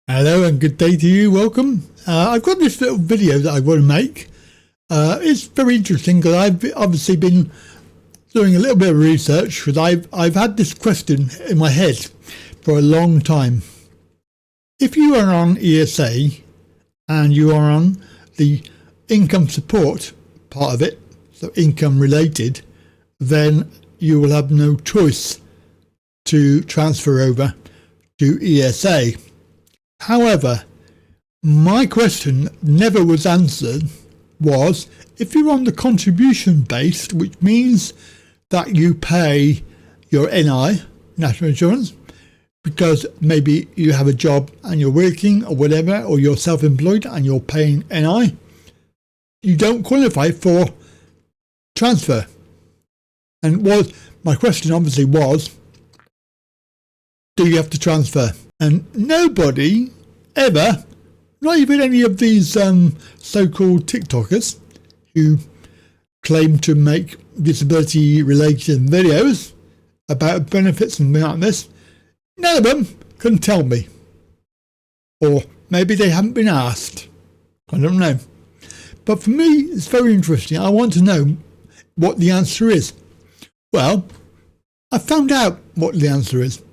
Hello and good day to you. Welcome. I've got this little video that I want to make. It's very interesting because I've obviously been doing a little bit of research because I've had this question in my head for a long time. If you are on ESA and you are on the income support part of it, so income related, then you will have no choice to transfer over to ESA. However, my question never was answered was if you're on the contribution based, which means that you pay your NI, national insurance, because maybe you have a job and you're working or whatever, or you're self-employed and you're paying NI, you don't qualify for transfer. And my question obviously was, do you have to transfer? And nobody ever, not even any of these so-called TikTokers who claim to make disability-related videos about benefits and things like this, none of them can tell me. Or maybe they haven't been asked. I don't know. But for me, it's very interesting. I want to know what the answer is. Well, I found out what the answer is.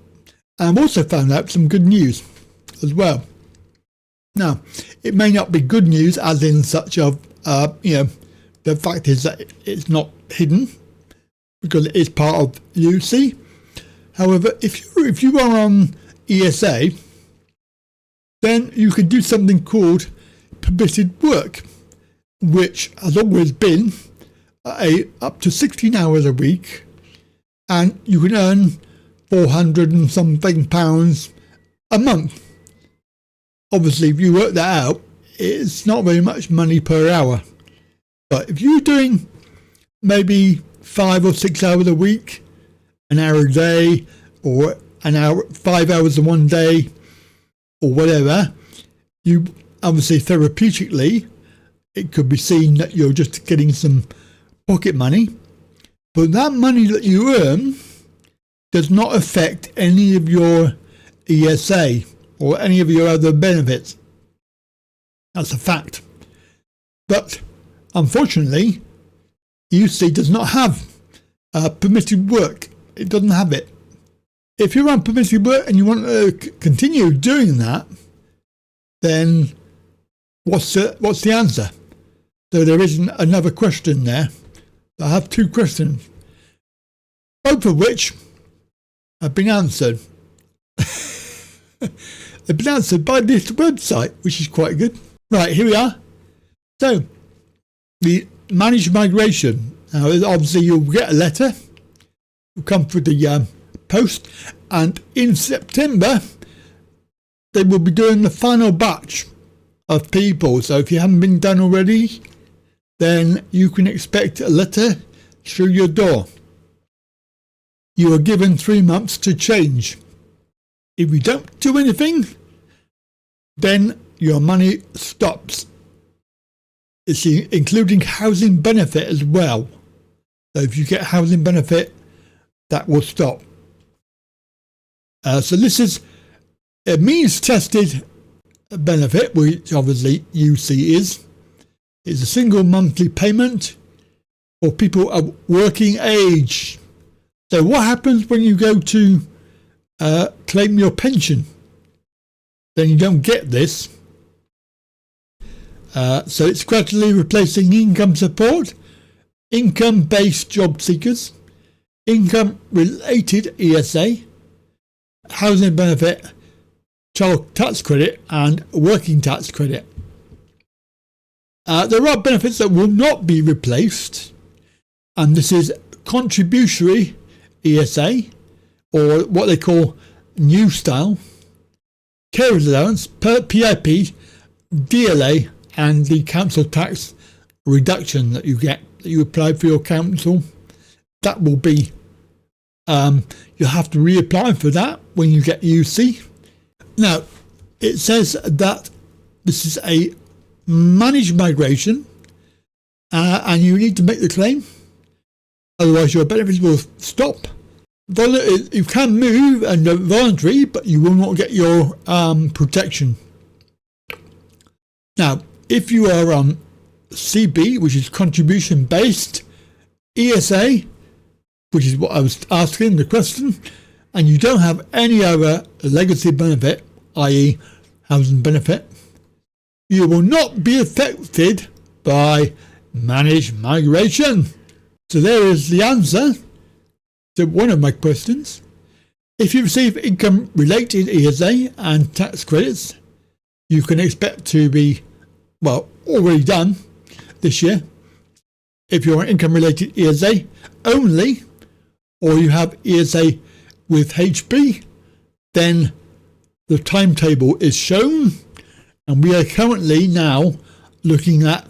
I've also found out some good news as well. Now, it may not be good news as in such of, the fact is that it's not hidden because it is part of UC. However, if you are on ESA, then you could do something called permitted work, which has always been up to 16 hours a week, and you can earn 400 and something pounds a month. Obviously, if you work that out, it's not very much money per hour. But if you're doing maybe 5 or 6 hours a week, an hour a day, or an hour, 5 hours in one day, or whatever, you obviously therapeutically, it could be seen that you're just getting some pocket money. But that money that you earn does not affect any of your ESA or any of your other benefits. That's a fact. But unfortunately, UC does not have permitted work. It doesn't have it. If you're on permitted work and you want to continue doing that, then what's the answer? So there isn't another question there. I have two questions, both of which have been answered. They've been answered by this website, which is quite good. Right, here we are. So, the managed migration. Now, obviously, you'll get a letter. It'll come through the post. And in September, they will be doing the final batch of people. So, if you haven't been done already, then you can expect a letter through your door. You are given 3 months to change. If you don't do anything, then your money stops. It's including housing benefit as well. So if you get housing benefit, that will stop. So this is a means-tested benefit, which obviously UC is. It's a single monthly payment for people of working age. So what happens when you go to claim your pension? Then you don't get this. So it's gradually replacing income support, income-based job seekers, income-related ESA, housing benefit, child tax credit, and working tax credit. There are benefits that will not be replaced, and this is contributory ESA, or what they call new style, care allowance, PIP, DLA, and the council tax reduction that you get, that you apply for your council. That will be, you'll have to reapply for that when you get UC. Now, it says that this is a managed migration, and you need to make the claim, otherwise your benefits will stop. You can move and voluntary, but you will not get your protection. Now, if you are on CB, which is contribution based, ESA, which is what I was asking the question, and you don't have any other legacy benefit, i.e. housing benefit, you will not be affected by managed migration. So there is the answer to one of my questions. If you receive income related ESA and tax credits, you can expect to be, well, already done this year. If you're on income related ESA only, or you have ESA with HB, then the timetable is shown, and we are currently now looking at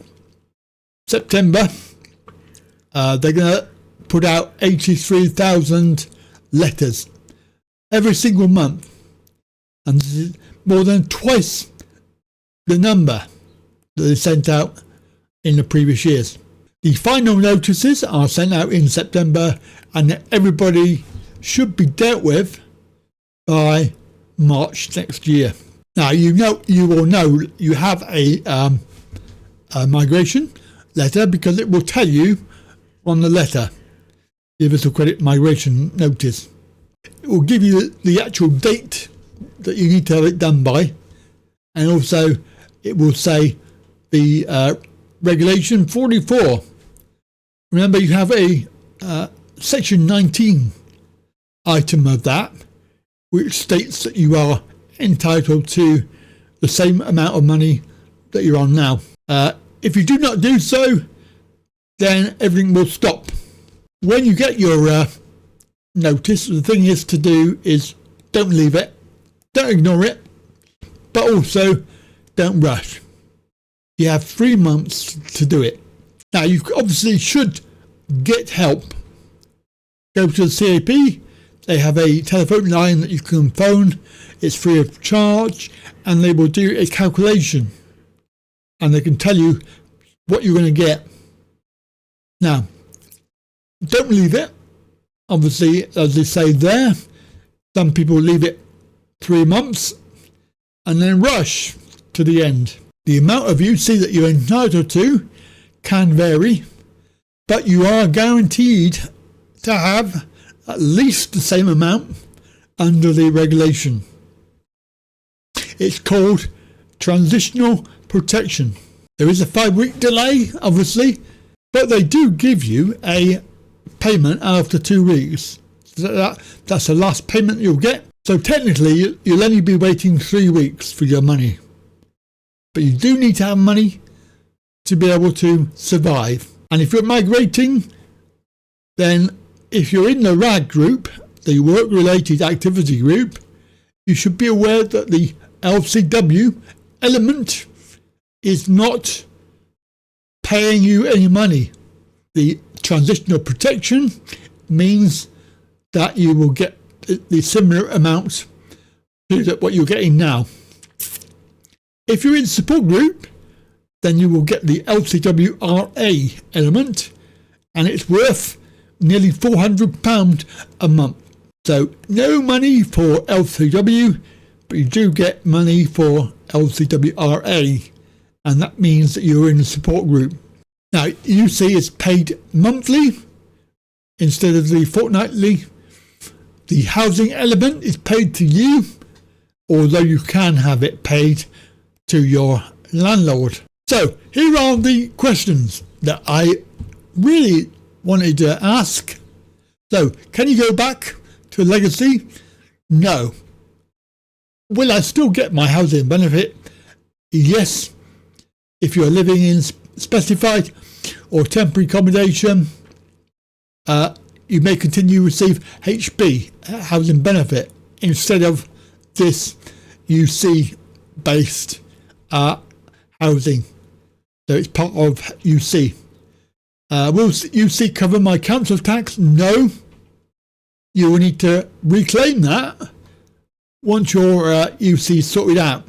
September. They're going to put out 83,000 letters every single month, and this is more than twice the number that they sent out in the previous years. The final notices are sent out in September, and everybody should be dealt with by March next year. Now you will know you have a migration letter, because it will tell you on the letter, universal credit migration notice. It will give you the actual date that you need to have it done by, and also it will say the regulation 44. Remember, you have a section 19 item of that, which states that you are entitled to the same amount of money that you're on now. If you do not do so, then everything will stop. When you get your notice, the thing is to do is don't leave it, don't ignore it, but also don't rush. You have 3 months to do it. Now, you obviously should get help. Go to the CAP. They have a telephone line that you can phone. It's free of charge, and they will do a calculation, and they can tell you what you're going to get. Now, don't leave it. Obviously, as they say there, some people leave it 3 months and then rush to the end. The amount of UC that you're entitled to can vary, but you are guaranteed to have at least the same amount under the regulation. It's called transitional protection. There is a 5-week delay, obviously, but they do give you a payment after 2 weeks. So that's the last payment you'll get. So technically, you'll only be waiting 3 weeks for your money. But you do need to have money to be able to survive. And if you're migrating, then if you're in the RAG group, the work-related activity group, you should be aware that the LCW element is not paying you any money. The transitional protection means that you will get the similar amounts to what you're getting now. If you're in support group, then you will get the LCWRA element, and it's worth nearly £400 a month. So no money for LCW, but you do get money for LCWRA, and that means that you're in a support group. Now, UC is paid monthly instead of the fortnightly. The housing element is paid to you, although you can have it paid to your landlord. So here are the questions that I really wanted to ask. So, can you go back to legacy? No. Will I still get my housing benefit? Yes. If you're living in specified or temporary accommodation, you may continue to receive HB, housing benefit, instead of this UC based housing. So it's part of UC. Will UC cover my council tax? No. You will need to reclaim that once your UC is sorted out,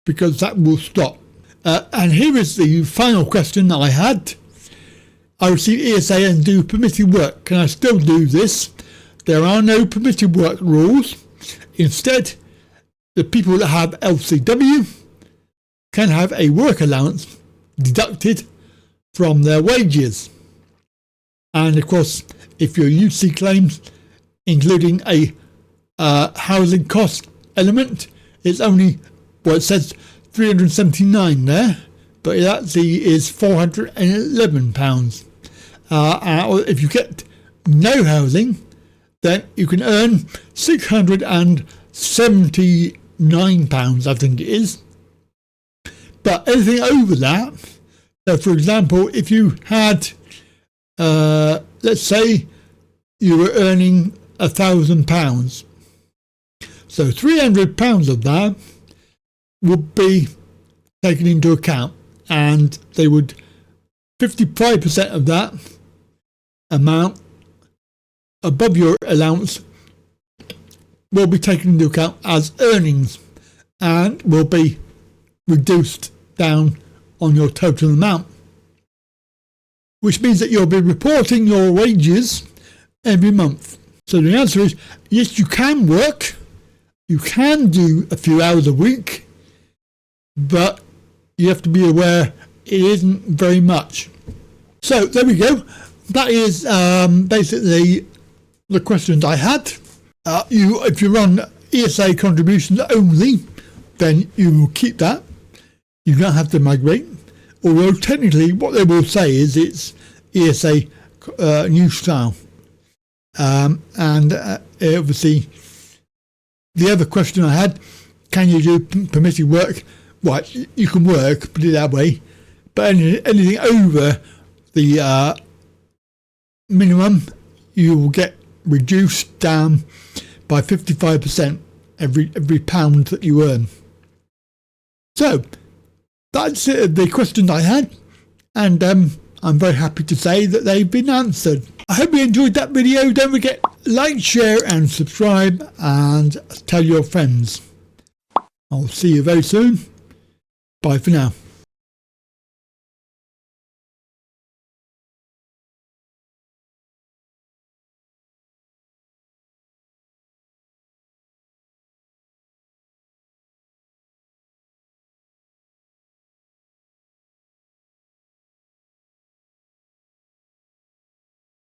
because that will stop. And here is the final question that I had. I receive ESA and do permitted work. Can I still do this? There are no permitted work rules. Instead, the people that have LCW can have a work allowance deducted from their wages. And of course, if your UC claims including a housing cost element, it's only, well, it says £379 there, but it actually is £411. And if you get no housing, then you can earn £679, I think it is. But anything over that, so for example, if you had, let's say you were earning £1,000, so £300 of that would be taken into account, and they would 55% of that amount above your allowance will be taken into account as earnings and will be reduced down on your total amount, which means that you'll be reporting your wages every month. So the answer is yes, you can work, you can do a few hours a week, but you have to be aware it isn't very much. So there we go. That is basically the questions I had. If you run ESA contributions only, then you will keep that. You don't have to migrate. Although technically what they will say is it's ESA new style. And obviously the other question I had, can you do permitted work? Well, you can work, put it that way, but anything over the minimum, you will get reduced down by 55% every pound that you earn. So that's the questions I had, and I'm very happy to say that they've been answered. I hope you enjoyed that video. Don't forget, like, share and subscribe, and tell your friends. I'll see you very soon. Bye for now.